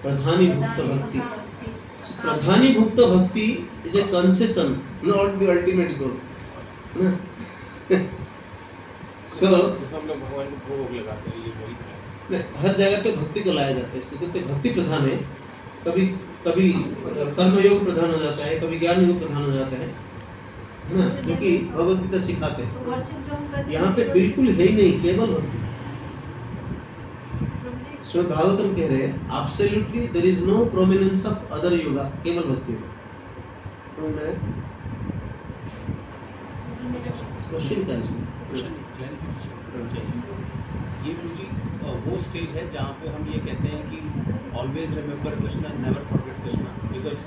प्रधानीभूत भक्ति. So, प्रधानीभूत भक्ति is a concession, not the ultimate goal. So, जिसमें हम लोग भगवान को भोग लगाते हैं, ये वही है. नहीं, हर जगह पे भक्ति को लाया जाता है. इसको कहते हैं भक्ति प्रधान है. कभी कभी कर्मयोग प्रधान हो जाता है, कभी ज्ञान योग प्रधान हो जाता है ना, क्योंकि भगवत गीता सिखाते हैं. यहाँ पे बिल्कुल है ही नहीं, केवल भक्ति. श्रीमद् भागवतम कह रहे हैं absolutely there is no prominence of other yoga, केवल भक्ति. क्वेश्चन क्या है? ये गुरुजी वो स्टेज है जहाँ पे हम ये कहते हैं कि always remember Krishna, never forget Krishna, because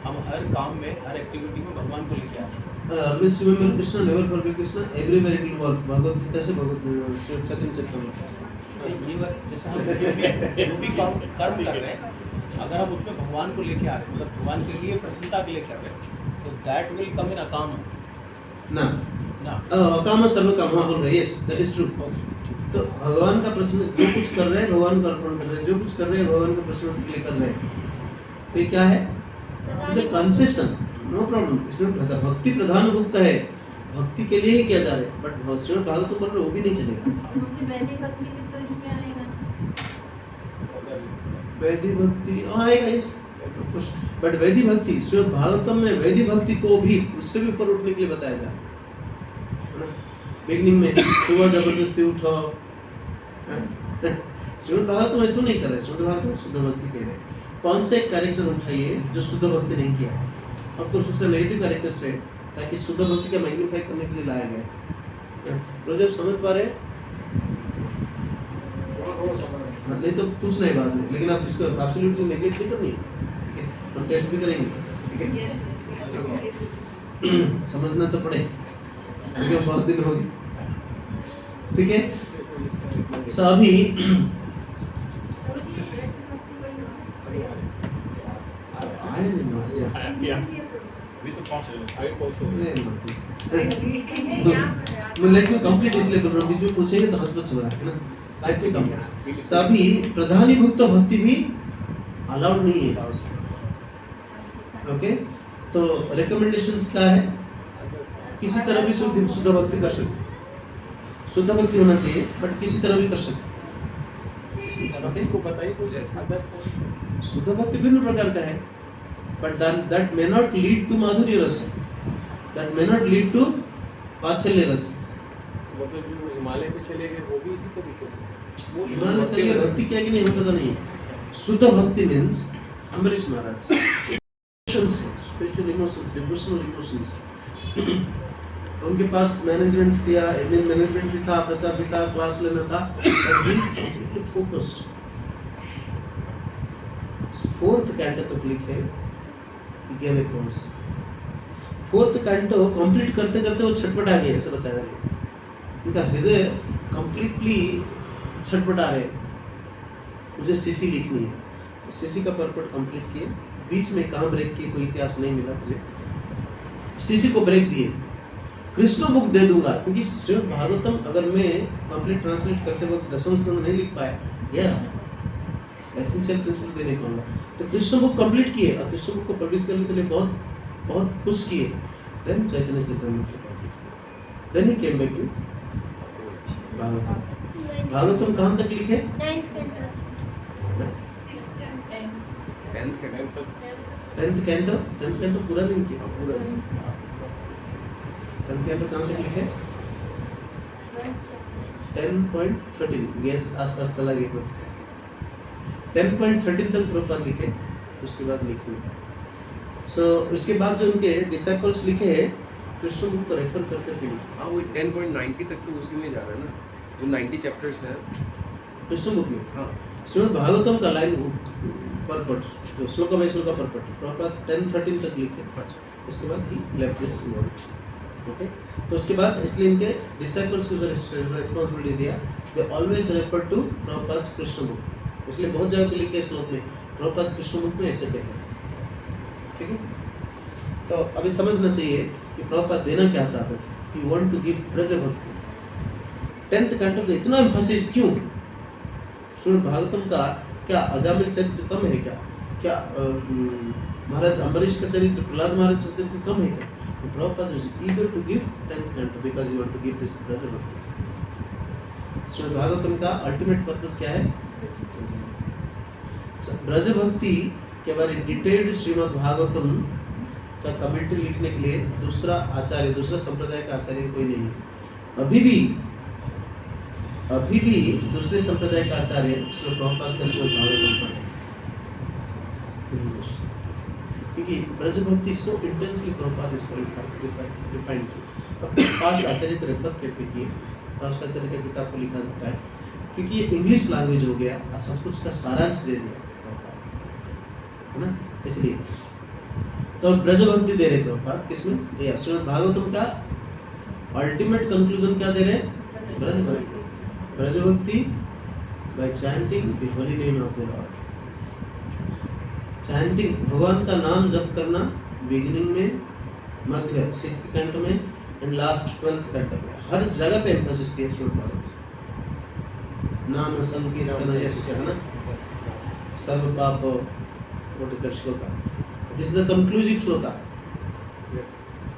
हम हर काम में, हर एक्टिविटी में भगवान को लेके आते हैं. Always remember Krishna, never forget Krishna, everywhere it will work. Bhagavad Gita से चैतन्य चरितामृत. ये जैसे हम जो भी कर्म कर रहे हैं, अगर हम उसमें भगवान को लेके आ रहे हैं, मतलब भगवान के लिए प्रसन्नता के लिए कर रहे हैं, तो दैट विल कम इन अकाम ना अकाम सर्व काम बोल रहे हैं. Yes, that is true. तो भगवान का प्रश्न जो कुछ कर रहे हैं भगवान का अर्पण कर रहे हैं, जो कुछ कर रहे हैं भगवान के प्रश्न के लिए कर रहे हैं. तो ये क्या है? It's a concession, no problem. इसमें भक्ति प्रधान भक्त है, भक्ति के लिए ही किया जा रहा है. बट श्रीमद् भागवत बोल रहे वो भी नहीं चलेगा. वैदिक भक्ति भी तो इसमें आएगा. वैदिक भक्ति आएगा इस, बट वैदिक भक्ति श्रीमद् भागवतम में वैदिक भक्ति को भी उससे भी ऊपर उठने के लिए बताया जा रहा है. बिगनिंग में सुबह जबरदस्ती उठो. श्रीमद् भागवतम ऐसा नहीं कर रहे. श्रीमद् भागवतम शुद्ध भक्ति कह रहे हैं. कौन से एक कैरेक्टर उठाइए जो शुद्ध भक्ति नहीं किया, और कुछ उसका नेगेटिव कैरेक्टर्स है, ताकि शुद्ध भक्ति का मैग्नीफाई करने के लिए लाया गया. तो जब समझ पा रहे नहीं तो कुछ नहीं बात नहीं, लेकिन आप इसको एब्सोल्युटली नेगलेक्ट नहीं करनी है. हम टेस्ट भी करेंगे. ठीक है, समझना तो पड़े क्योंकि बहुत दिन हो गए. ठीक है, सभी आए नहीं अभी तो पहुंच रहे हैं. आगे पहुंच मैं लेट में कंप्लीट इसलिए कर रहा हूँ, बीच में पूछेंगे तो हंस हो रहा है ना. साइड पे कंप्लीट. सभी प्रधानीभूत भक्ति भी अलाउड नहीं है. ओके, तो रिकमेंडेशंस क्या है? किसी तरह भी शुद्ध भक्ति कर सकते. शुद्ध भक्ति होना चाहिए, बट किसी तरह भी कर सकते. इसको बताइए कुछ ऐसा. शुद्ध भक्ति भिन्न प्रकार का है, but that may not lead to माधुर्य रस, that may not lead to वात्सल्य रस. मतलब जो हिमालय पे चले गए वो भी इसी तरीके से, वो हिमालय चले भक्ति क्या कि नहीं हमें पता नहीं. शुद्ध भक्ति means Ambarish Maharaj emotions, spiritual emotions, devotional emotions. उनके पास मैनेजमेंट दिया, एडमिन मैनेजमेंट भी था, प्रचार भी था, क्लास लेना था, but he is completely focused. Fourth canto तक लिखे, he gave a pause. Fourth canto complete करते करते वो छटपटा गए, ऐसा बताया गया. उनका हृदय कंप्लीटली छटपटा रहे, मुझे सीसी लिखनी है. सीसी का परपट कंप्लीट किए, बीच में कहाँ ब्रेक किए कोई इतिहास नहीं मिला मुझे. सीसी को ब्रेक दिए, कृष्ण बुक दे दूंगा, क्योंकि श्रीमद् भागवतम अगर मैं कंप्लीट ट्रांसलेट करते वक्त दसम स्कंद नहीं लिख पाया, यस एसेंशियल प्रिंसिपल दे नहीं पाऊंगा. तो कृष्ण बुक कंप्लीट किए, और कृष्ण बुक को पब्लिश करने के लिए बहुत बहुत पुश किए. Then Chaitanya Charitamrita, then he came back to Bhagavatam. Bhagavatam कहाँ तक लिखे? 9th canto. 10th कैंटो पूरा नहीं किया. पूरा 10th कैंटो कहाँ तक लिखे? 10.13. गैस आसपास चला गया. 10.13 तक प्रॉपर लिखे, उसके बाद लिखे. सो उसके बाद जो उनके डिसाइपल्स लिखे हैं, कृष्ण बुक को रेफर करके लिखे. हाँ, वो 10.90 तक तो उसी में जा रहा है ना, जो 90 चैप्टर्स हैं कृष्ण बुक में. हाँ, श्रीमद् भागवतम का लाइन परपट, जो श्लोक बाय श्लोक परपट प्रॉपर 10-13 तक लिखे. अच्छा. उसके बाद ही लेफ्ट दिस वर्ल्ड. ओके, तो उसके बाद इसलिए इनके डिसाइपल्स को जो रिस्पांसिबिलिटी दिया, they always refer to propers Krishna book. इसलिए बहुत जगह पे लिखे श्लोक में प्रॉपर कृष्ण बुक में ऐसे कहते हैं. ठीक है, तो अभी समझना चाहिए कि प्रॉपर देना क्या चाहते हैं. You want to give Braj bhakti. 10th canto का इतना एम्फसिस क्यों? श्रीमद् भागवतम का क्या अजामिल चरित्र कम है क्या? क्या महाराज अम्बरीश का चरित्र, प्रहलाद महाराज का चरित्र कम है क्या? Prabhupada is eager to give 10th canto because he want to give this Braja Bhakti. Shrimad Bhagavatam का अल्टीमेट पर्पस क्या है? ब्रज भक्ति के बारे में डिटेल्ड श्रीमद् भागवतम का कमेंट्री लिखने के लिए दूसरा आचार्य, दूसरा संप्रदाय का आचार्य कोई नहीं है। अभी भी दूसरे संप्रदाय का आचार्य श्रीमद् प्रभुपाद का श्रीमद् भागवतम पढ़े, क्योंकि ब्रज भक्ति सो इंटेंसली प्रभुपाद इसको डिफाइन किया। अब पांच आचार्य को रेफर करके किए, पांच आचार्य का किताब को लिखा जाता है, क्योंकि ये इंग्लिश लैंग्वेज हो गया और सब कुछ का सारांश दे दिया है ना, इसलिए तो ब्रज भक्ति दे रहे प्रभुपाद किसमें? ये श्रीमद् भागवतम का अल्टीमेट कंक्लूजन क्या दे रहे? ब्रज भक्ति। ब्रज भक्ति bye chanting the holy name of the Lord. Chanting, भगवान का नाम जप करना बिगिनिंग में, मध्य 6th कैंटो में एंड लास्ट 12th कैंटो में, हर जगह पे एम्फसिस दिया श्रीमद् भागवत। नाम संकीर्तन यस्य, है ना, सर्व पाप, what is that shloka, this is the conclusive shloka. Yes,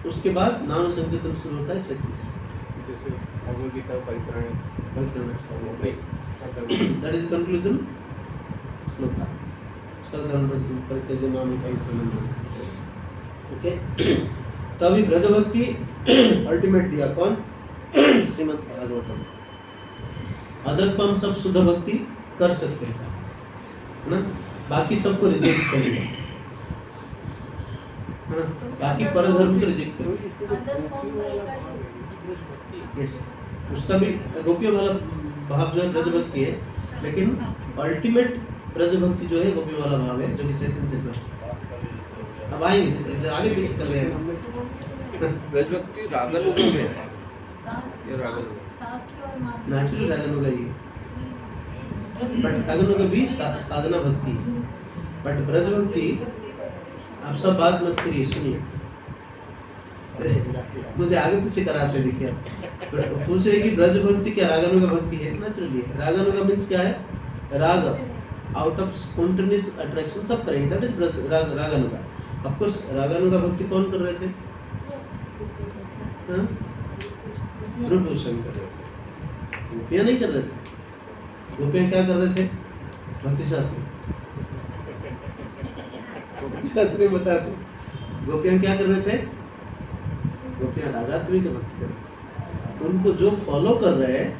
उसके बाद नाम संकीर्तन शुरू होता है चैतन्य, जैसे भगवद गीता परित्राण दैट इज कंक्लूजन श्लोका। सर्वधर्म परित्यज्य मामेकं शरणं। ओके, तो अभी ब्रज भक्ति अल्टीमेट दिया कौन? श्रीमद् भागवतम। अदर को हम सब शुद्ध भक्ति कर सकते हैं, है ना, बाकी सबको रिजेक्ट करेंगे, है ना, बाकी परधर्म को रिजेक्ट करेंगे। अदर फॉर्म करेगा यस, उसका भी गोपियों वाला भाव जो है ब्रज भक्ति है, लेकिन अल्टीमेट ब्रज भक्ति जो है गोपियों वाला भाव है, जो कि चैतन्य चेतना। अब आएंगे आगे पीछे कर रहे हैं। ब्रज भक्ति रागानुग में है, ये रागानुग साखी और माधुरी। नेचुरल रागानुग ही है, बट रागानुग भी साधना भक्ति है, बट ब्रज भक्ति आप सब बात मत करिए, सुनिए, मुझे आगे पीछे कराते देखिए आप। पूछ रहे कि ब्रज भक्ति क्या रागानुग भक्ति है? नेचुरली है। रागानुग मीन्स क्या है? राग, आउट ऑफ स्पॉन्टेनियस अट्रैक्शन सब करेंगे, that is raganuga. Of course raganuga भक्ति कौन कर रहे थे? हाँ, ध्रुवभूषण कर रहे थे, गोपियां नहीं कर रहे थे। गोपियां क्या कर रहे थे? भक्ति शास्त्री, भक्ति शास्त्री बताते, गोपियां क्या कर रहे थे? गोपियां रागात्मिक भक्ति कर रहे थे। उनको जो फॉलो कर रहे हैं,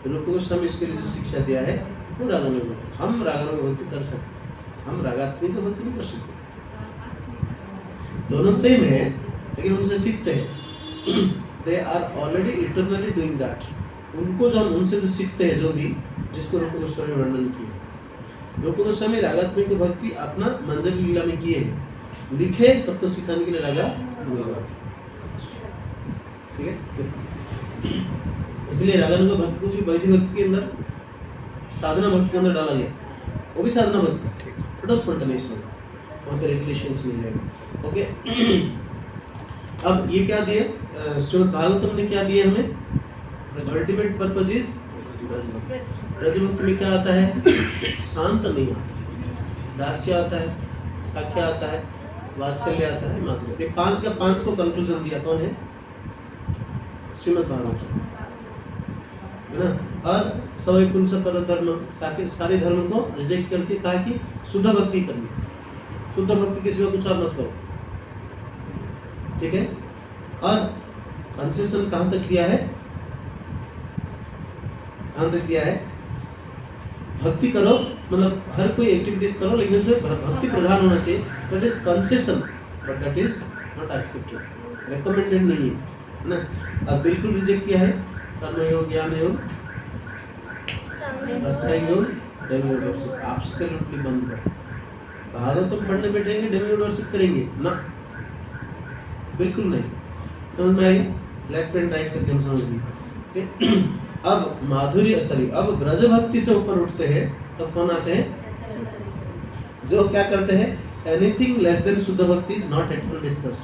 रूप गोस्वामी इसके लिए जो शिक्षा दिया है वो रागानुग। हम रागानुग भक्ति कर सकते, हम रागात्मिक भक्ति नहीं कर सकते। दोनों सेम है, लेकिन उनसे सीखते हैं। They are already eternally doing that. उनको जो हम उनसे जो सीखते हैं, जो भी जिसको रूप गोस्वामी वर्णन किया, रूप गोस्वामी रागात्मिक भक्ति अपना मंजरी लीला में किए, लिखे, सबको सिखाने के लिए रागा, ठीक है। इसलिए रागानुग भक्ति को भी वैदिक भक्ति के अंदर, साधना भक्ति के अंदर डाला गया, वो भी साधना भक्ति, बट स्पॉन्टेनियस होगा, वहाँ पे रेगुलेशंस नहीं रहेंगे। ओके, अब ये क्या दिए श्रीमद् भागवतम ने, क्या दिए हमें? अल्टीमेट पर्पस इज ब्रज भक्ति में क्या आता है? शांत नहीं आता, दास्य आता है, साख्य आता है, वात्सल्य आता है, माधुर्य। ये पांच का पांच को कंक्लूजन दिया कौन है? श्रीमद् भागवतम, है ना। और सवै पुंस पर धर्म, सारे धर्म को रिजेक्ट करके कहा कि शुद्ध भक्ति करनी, शुद्ध भक्ति के सिवा कुछ और मत करो, ठीक है। और कंसेशन कहाँ तक दिया है? कहाँ तक दिया है? भक्ति करो, मतलब हर कोई एक्टिविटीज करो, लेकिन उसमें भक्ति प्रधान होना चाहिए। That is concession, but that is not accepted, recommended नहीं है ना। अब बिल्कुल रिजेक्ट किया है कर्मयोग, ज्ञान योग, अष्टांग योग, डेमियोड वर्शिप, एब्सोल्युटली बंद कर। भागवतम पढ़ने बैठेंगे डेमियोड वर्शिप करेंगे ना, बिल्कुल नहीं। तो मैं लेफ्ट एंड राइट करके हम समझ ली। अब माधुर्य, सॉरी, अब ब्रज भक्ति से ऊपर उठते हैं, तब कौन आते हैं? जो क्या करते हैं? एनीथिंग लेस देन शुद्ध भक्ति is not at all discussed.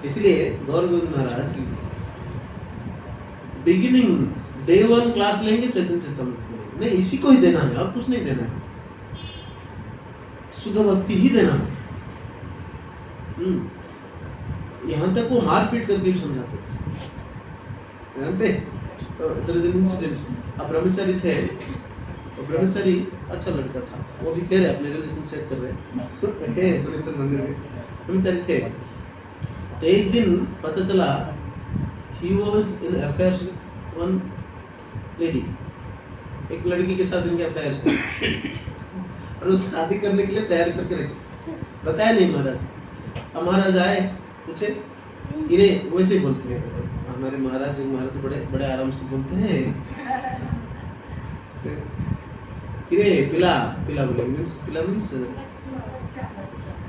इसलिए गौर गोविंद महाराज बिगिनिंग डे 1 क्लास लेंगे चैतन्य चेतामृत में, नहीं इसी को ही देना है और कुछ नहीं देना है, शुद्ध भक्ति ही देना है। यहाँ तक वो मारपीट करके भी समझाते थे, जानते? देयर इज एन इंसिडेंट, अब ब्रह्मचारी थे, तो ब्रह्मचारी अच्छा लड़का था, वो भी कह रहे अपने रिलेशन शेयर कर रहे हैं ब्रह्मेश्वर मंदिर में ब्रह्मचारी थे। तो एक दिन पता चला he was in affairs with one lady, एक लड़की के साथ इनके अफेयर्स है और वो शादी करने के लिए तैयार करके रखे, बताया नहीं महाराज। अब महाराज आए पूछे, इरे वैसे ही बोलते हैं हमारे महाराज तो बड़े बड़े आराम से बोलते हैं, इरे पिला पिला बोले, मीन्स पिला मीन्स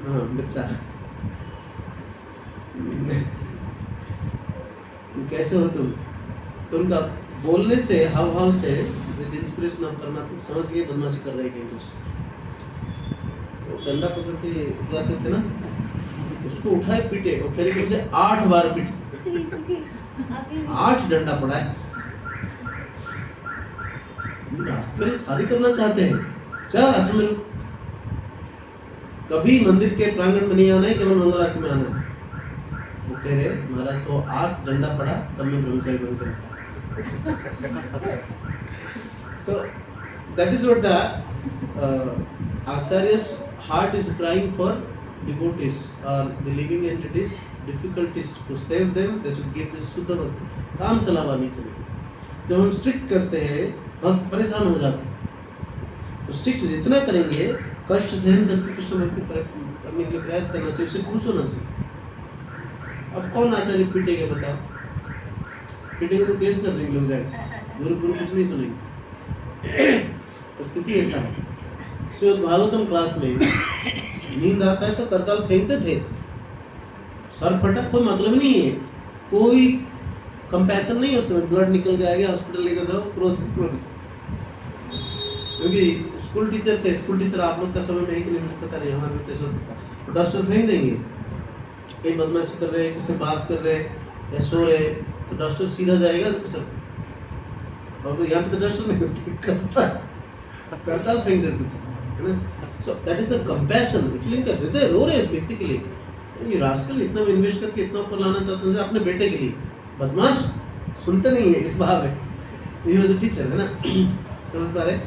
हाँ बच्चा। कैसे हो तुम? तो उनका बोलने से हाव भाव से विद इंस्पिरेशन ऑफ परमात्मा समझ गए बदमाशी कर रहे हैं कुछ। तो डंडा पकड़ के जाते थे ना, उसको उठाए पीटे और फिर उसे 8 बार पीटे, 8 डंडा पड़ा है। रास्ते शादी करना चाहते हैं, चल आश्रम में रुक, कभी मंदिर के प्रांगण में नहीं आना है, केवल मंगल आरती में आना है। वो कह रहे महाराज को 8 डंडा पड़ा तब मैं ब्रह्मचारी बन कर। So that is what the Acharya's heart is crying for devotees or the living entities, difficulties to save them, they should get this Shuddha Bhakti. काम चलावा नहीं चलेगा। जब हम स्ट्रिक्ट करते हैं हम परेशान हो जाते हैं, तो स्ट्रिक्ट जितना करेंगे कष्ट सहन करके कृष्ण भक्ति करने के लिए प्रयास करना चाहिए, उससे खुश होना चाहिए। अब कौन आचार्य पीटेगा बताओ? पीटेंगे तो केस कर देंगे लोग जाएंगे, गुरु कुछ नहीं सुनेंगे। तो स्थिति ऐसा है। श्रीमद् भागवतम क्लास में नींद आता है तो करताल फेंकते थे, सर फटा, कोई मतलब नहीं है, कोई कंपैशन नहीं है उसमें, ब्लड निकल जाएगा हॉस्पिटल लेकर जाओ, क्रोध क्रोध। क्योंकि स्कूल टीचर थे, स्कूल टीचर आप लोग का समय में है कि नहीं मुझे पता नहीं, हमारे कैसे तो डस्टर फेंक देंगे, कहीं बदमाशी कर रहे हैं, किससे बात कर रहे हैं या सो रहे हैं, तो डस्टर सीधा जाएगा सर। और यहाँ पे तो डस्टर नहीं होती, करताल फेंक देते थे, है ना। So that is the compassion, actually इनका हृदय रो रहे हैं उस व्यक्ति के लिए, ये रास्कल इतना इन्वेस्ट करके इतना ऊपर लाना चाहते हैं अपने बेटे के लिए, बदमाश सुनते नहीं है, इस भाव है। ये वाज अ टीचर, है ना, समझ पा रहे?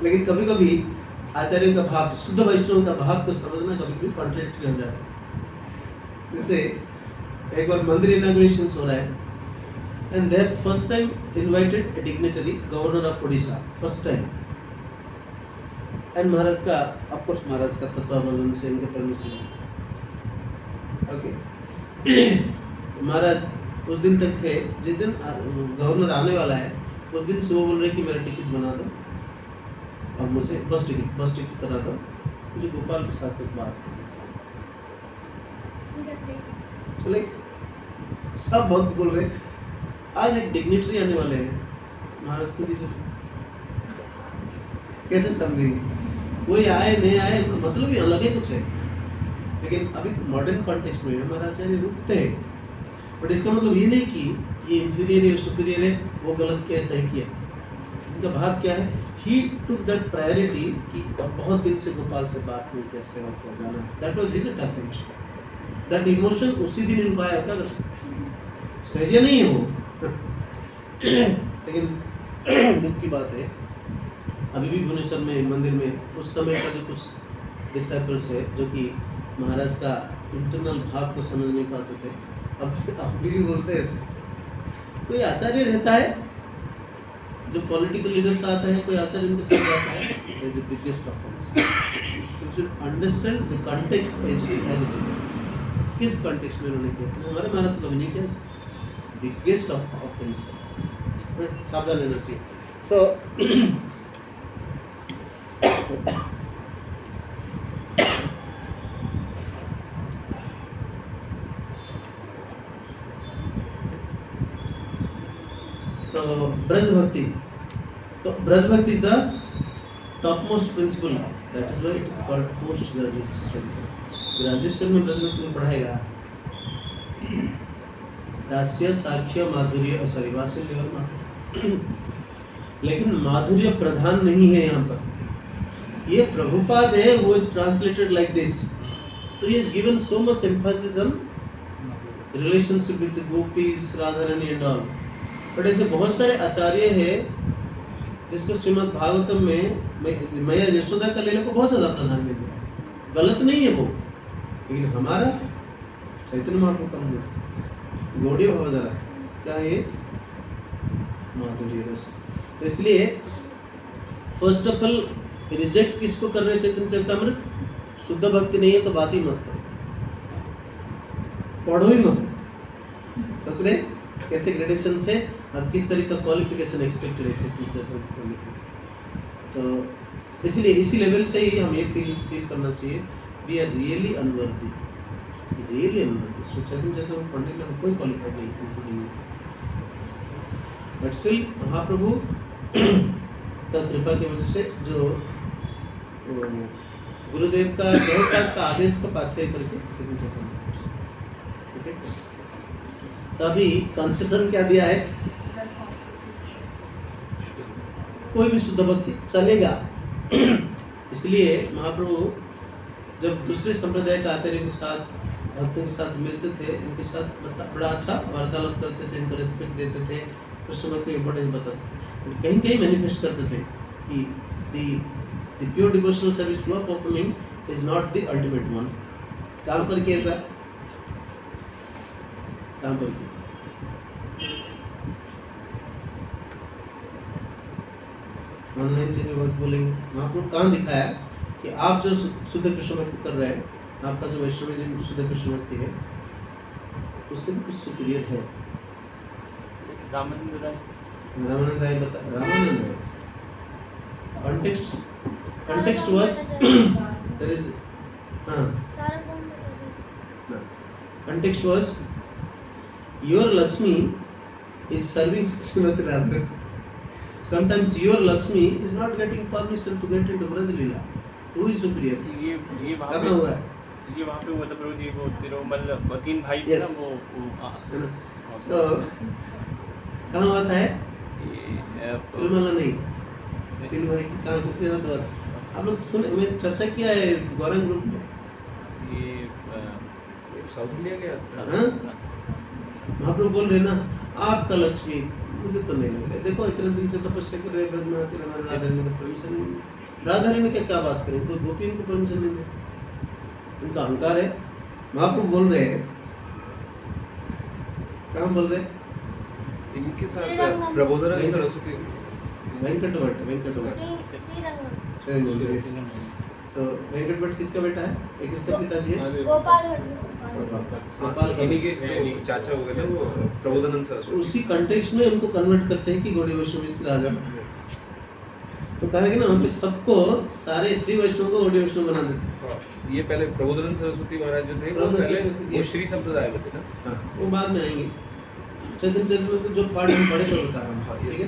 लेकिन कभी कभी आचार्यों का भाव, शुद्ध वैष्णव का भाव को समझना कभी कभी कॉन्ट्रडिक्टरी हो जाता है। जैसे एक बार मंदिर इनॉग्रेशन हो रहा है, and they have first time invited a dignitary, governor of Odisha, first time, and महाराज का, of course महाराज का तत्वावधान से इनके परमिशन है, ओके। महाराज उस दिन तक थे, जिस दिन गवर्नर आने वाला है उस दिन से वो बोल रहे कि मेरा टिकट बना दो और मुझे बस टिकट करा दो, मुझे गोपाल के साथ एक बात चले। सब बहुत बोल रहे, आज एक डिग्निटरी आने वाले हैं, महाराज को दीजिए, कैसे समझेंगे? कोई आए नहीं आए मतलब ही अलग है कुछ है, लेकिन अभी मॉडर्न कॉन्टेक्स्ट में महाराज रुकते हैं, बट इसका मतलब ये नहीं कि ये इंफीरियर है सुपीरियर है, वो गलत किया सही किया। इनका भाव क्या है? ही टुक दैट प्रायोरिटी कि बहुत दिन से गोपाल से बात नहीं किया, सेवा किया जाना, that was his attachment, that emotion उसी दिन इनको आया। क्या सहज नहीं है वो लेकिन दुख की बात है, अभी भी भुवनेश्वर में मंदिर में उस समय का जो कुछ डिसाइपल्स है जो कि महाराज का इंटरनल भाव को समझ नहीं पाते थे, अभी भी बोलते हैं ऐसे। कोई आचार्य रहता है जो पॉलिटिकल लीडर्स आता है, कोई आचार्य उनके साथ जाता है, is the biggest offence. You should understand the context as it is, किस कॉन्टेक्स्ट में उन्होंने किया। तो हमारे महाराज तो कभी नहीं किया, बिगेस्ट ऑफेंस, सावधान रहना चाहिए। सो तो ब्रज भक्ति, तो Braj bhakti is the top most principle, that is why it is called post graduate study. Graduation में ब्रज भक्ति में पढ़ाएगा दास्य साक्ष्य माधुर्य सॉरी वात्सल्य और माधुर्य लेकिन माधुर्य प्रधान नहीं है यहाँ पर। ये प्रभुपाद है वो इज ट्रांसलेटेड लाइक दिस, तो he has given so much emphasis on relationship with the gopis, Radharani and all. But ऐसे बहुत सारे आचार्य हैं जिसको श्रीमद् भागवतम में मैया यशोदा का लीला को बहुत ज़्यादा प्राधान्य दिया है। गलत नहीं है वो, लेकिन हमारा चैतन्य महाप्रभु का मूल गौड़ीय भवधारा क्या है? माधुर्य रस। तो इसलिए फर्स्ट ऑफ ऑल रिजेक्ट किसको कर रहे हैं चैतन्य चरितामृत? शुद्ध भक्ति नहीं है तो बात ही मत करो, पढ़ो ही मत। सोच रहे कैसे ग्रेडेशन से और किस तरह का क्वालिफिकेशन एक्सपेक्टेड है। तो इसलिए इसी लेवल से ही हमें फील करना चाहिए we are really unworthy, really unworthy. So Chaitanya Charitamrita पढ़ने के लिए कोई क्वालिफाइड नहीं है, बट स्टिल महाप्रभु का कृपा की वजह से जो गुरुदेव का गौरव का आदेश को पात्र करके ठीक है। तो अभी कंसेशन क्या दिया है? कोई भी शुद्ध भक्ति चलेगा। इसलिए महाप्रभु जब दूसरे संप्रदाय के आचार्यों के साथ भक्तों के साथ मिलते थे, इनके साथ मतलब बड़ा अच्छा वार्तालाप करते थे, इनको रिस्पेक्ट देते थे, कृष्ण भक्त को इम्पोर्टेंस बताते थे, कहीं कहीं मैनिफेस्ट करते थे कि the pure devotional service you are performing is not the ultimate one. काम करके ऐसा काम करके ऑनलाइन से जो बात बोलेंगे महाप्रभु कहाँ दिखाया कि आप जो शुद्ध कृष्ण भक्ति कर रहे हैं, आपका जो वैष्णव शुद्ध कृष्ण भक्ति है उससे भी कुछ सुपीरियर है। रामानंद राय बता रामानंद राय context was there is context was your Lakshmi is serving Srimati Radharani. Sometimes your Lakshmi is not getting permission to get into Brajlila. Who is superior? ये वहाँ कब हुआ है? ये वहाँ पे मतलब प्रभु जी वो तिरुमल वो तीन भाई थे ना Yes. वो So कहाँ हुआ था है? तिरुमला नहीं, तीन भाई कहाँ किसके साथ हुआ? आप लोग सुने, मैं चर्चा किया है गौरंग ग्रुप में। ये साउथ इंडिया गया हाँ? महाप्रभु बोल रहे ना आपका लक्ष्मी मुझे तो नहीं लग रहा। देखो इतने दिन से तपस्या कर रहे ब्रज में आते राधारानी का परमिशन, राधारानी का क्या बात करें, कोई गोपी इनको परमिशन नहीं दे, उनका अहंकार है। महाप्रभु बोल रहे हैं, कहाँ बोल रहे हैं? इनके साथ श्रीरंगम। प्रबोधन सरस्वती वेंकटवट सो वेंकटवट किसका बेटा है? एक किसका पिताजी है? गोपाल गोपाल का इन्हीं के जो चाचा हो गए ना वो प्रबोधन सरस्वती। उसी कंटेक्स्ट में उनको कन्वर्ट करते हैं कि गौड़ी वैष्णव राजा। तो कहा कि ना वहाँ पे सबको सारे श्री वैष्णव को गौड़ी वैष्णव बना देते हैं। ये पहले प्रबोधन सरस्वती महाराज जो थे वो प्रबोधन पहले सरस्वती, वो श्री संप्रदाय में थे ना। हाँ, वो बाद में आएंगे। चैतन्य चरितामृत जो पाठ हम पढ़े तो बता रहा हूँ, ठीक है।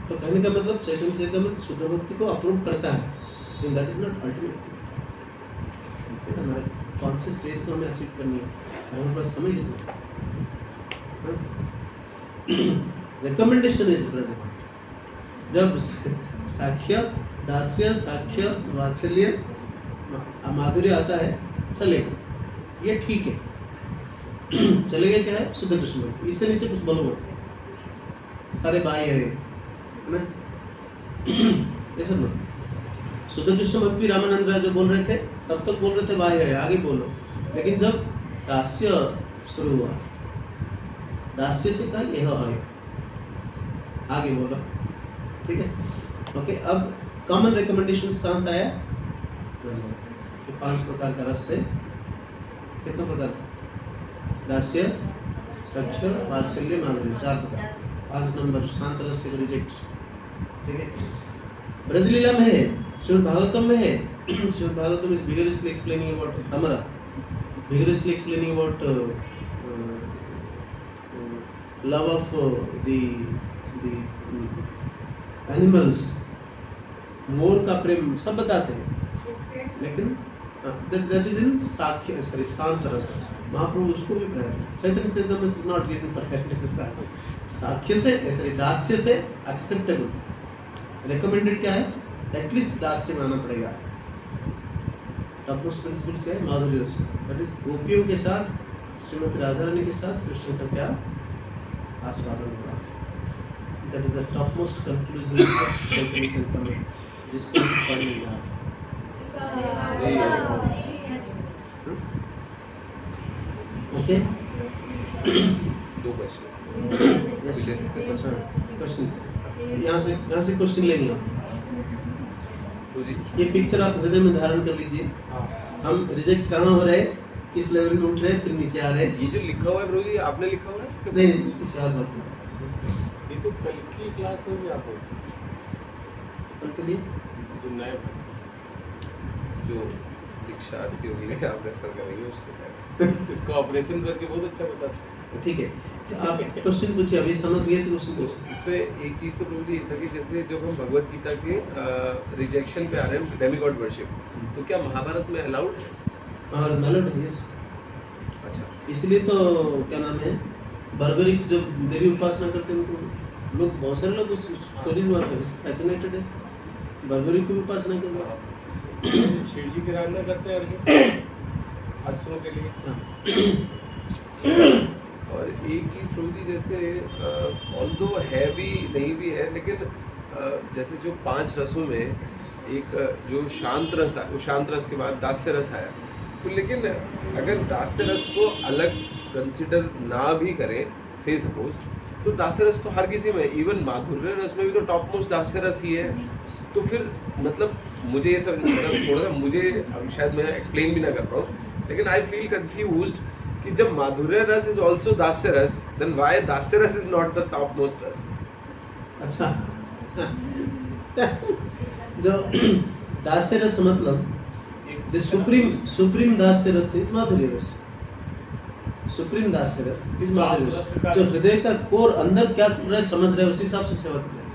तो कहने का मतलब चैतन्य चरितामृत शुद्ध भक्ति को अप्रूव करता है, लेकिन दैट इज नॉट अल्टीमेट। हमारे कौन से स्टेज को हमें अचीव करनी है, हमारे पास समय कितना। Recommendation is present. जब साक्ष्य दास्य साक्ष्य वात्सल्य माधुर्य आता है चलेगा, ये ठीक है। चलेगा क्या है? शुद्ध कृष्ण भक्ति। इससे नीचे कुछ बोलो मत, सारे बाह्य है ना, ऐसा ना। शुद्ध कृष्ण भक्ति रामानंद राय जो बोल रहे थे तब तक बोल रहे थे बाह्य है, आगे बोलो। लेकिन जब दास्य शुरू हुआ, दास्य से कहा यह है, आगे बोलो, ठीक है। ओके, अब कॉमन रिकमेंडेशंस कहाँ से आया? तो 5 प्रकार का रस से कितना प्रकार? दास्य साक्ष्य वात्सल्य माधुर्य, 4 प्रकार। 5 नंबर शांत रस से रिजेक्ट, ठीक है। ब्रजलीला में है, श्रीमद् भागवतम में है। Shrimad Bhagavatam is vigorously explaining about Amara, vigorously explaining about love of the animals, मोर का प्रेम सब बताते हैं। लेकिन that is in Sakhya, sorry, Santaras. Mahaprabhu उसको भी priority, Chaitanya Chaitanya is not giving priority. साख्य से सॉरी दास्य से एक्सेप्टेबल, रिकमेंडेड क्या है, एटलीस्ट दास्य मानना पड़ेगा. टॉप मोस्ट प्रिंसिपल्स क्या है, माधुर्य रस, दैट इज गोपियों के साथ श्रीमती राधा रानी के साथ कृष्ण का क्या आस्वादन हो रहा है. That is the top most conclusion of Chaitanya Chaitanya, जिसको हम पढ़ने जा रहे हैं. ओके, दो क्वेश्चन ले सकते हैं. क्वेश्चन यहाँ से क्वेश्चन लेंगे हम. तो जी ये पिक्चर आप हृदय में धारण कर लीजिए. हम रिजेक्ट कहाँ हो रहे, किस लेवल में उठ रहे, फिर नीचे आ रहे. ये जो लिखा हुआ है प्रभु जी, आपने लिखा हुआ है? नहीं, किसी और बात नहीं. ये तो कल की क्लास में भी आप बोल सकते कल के लिए हैं, जो नए जो दीक्षार्थी होंगे आप रेफर करेंगे उसको करेंगे. इसका ऑपरेशन करके बहुत अच्छा बता सकते हैं. ठीक है. आप क्वेश्चन पूछिए, अभी समझ गए तो क्वेश्चन पूछिए. इसमें एक चीज़ तो प्रभु जी ये था कि जैसे जब हम भगवत गीता के रिजेक्शन पे आ रहे हैं, डेमीगॉड वर्शिप, तो क्या महाभारत में अलाउड है? और मेलोड है. यस, अच्छा, इसलिए तो क्या नाम है, बर्बरिक जब देवी उपासना करते हैं उनको लोग, बहुत सारे लोग उस स्टोरी में फैसिनेटेड है. बर्बरिक की उपासना कर रहे हैं. शिव जी की आराधना करते हैं अर्जुन अस्त्रों के लिए. और एक चीज़ प्रभु जी जैसे ऑल्दो है भी नहीं भी है, लेकिन जैसे जो 5 रसों में एक जो शांत रस है, वो शांत रस के बाद दास्य रस आया, तो लेकिन अगर दास्य रस को अलग कंसिडर ना भी करें, से सपोज, तो दास्य रस तो हर किसी में, इवन माधुर्य रस में भी तो टॉप मोस्ट दास्य रस ही है. तो फिर मतलब मुझे ये सब थोड़ा सा, मुझे अब शायद मैं एक्सप्लेन भी ना कर पाऊँ, लेकिन आई फील कंफ्यूज्ड कि जब माधुर्य रस इज ऑल्सो दास्य रस, देन व्हाई दास्य रस is not the top most रस? अच्छा, जो दास्य रस मतलब द सुप्रीम दास्य रस इज माधुर्य रस. सुप्रीम दास्य रस इज माधुर्य रस. जो हृदय का कोर अंदर क्या चल रहा है समझ रहे हैं, उस हिसाब से सेवा कर रहे हैं.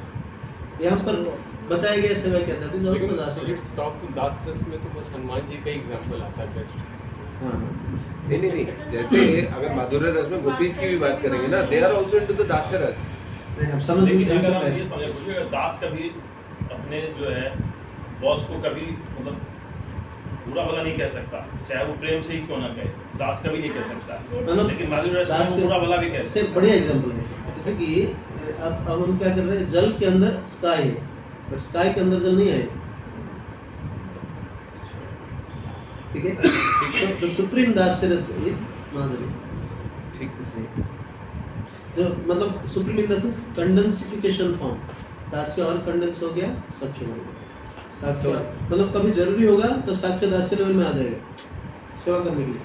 यहाँ पर बताया गया सेवा क्या था, इज ऑल्सो दास्य रस. टॉप दास रस में तो बस हनुमान जी का एग्जांपल आता है बेस्ट. हाँ, नहीं, जैसे अगर माधुर्य रस में गोपीज की भी बात करेंगे ना, they are also into the दास्य रस. नहीं, हम समझ लेकिन नहीं अगर हम सकते. ये समझ पूछिए, अगर दास कभी अपने जो है बॉस को कभी मतलब बुरा भला नहीं कह सकता, चाहे वो प्रेम से ही क्यों ना कहे, दास कभी नहीं कह सकता. मतलब लेकिन माधुर्य रस में दास वो से- बुरा भला भी कह इससे सकता. बढ़िया एग्जांपल है. जैसे कि अब हम क्या कर रहे हैं, जल के अंदर स्काई है, बट स्काई के अंदर जल नहीं है. ठीक है. तो सुप्रीम दास्य रस इज माधुर्य. ठीक इसलिए जो मतलब supreme in the sense condensification form, दास्य और कंडेंस हो गया, साक्ष्य हो गया. साक्ष्य मतलब कभी जरूरी होगा तो साक्ष्य दास्य लेवल में आ जाएगा सेवा करने के लिए.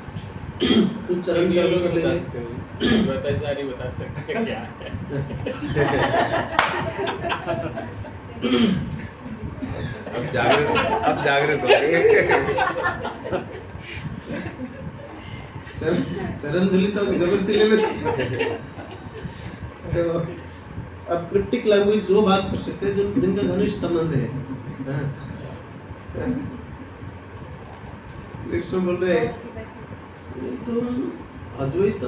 कुछ चरण से लोग कर लेंगे. बताते हैं, बता नहीं बता सकते क्या है. अब जागृत हो गए. चरण धुली तो जबरदस्ती ले लेते. तो अब क्रिप्टिक लैंग्वेज वो बात कर सकते हैं जो जिनका घनिष्ठ संबंध है. कृष्ण बोल रहे तुम अद्वैत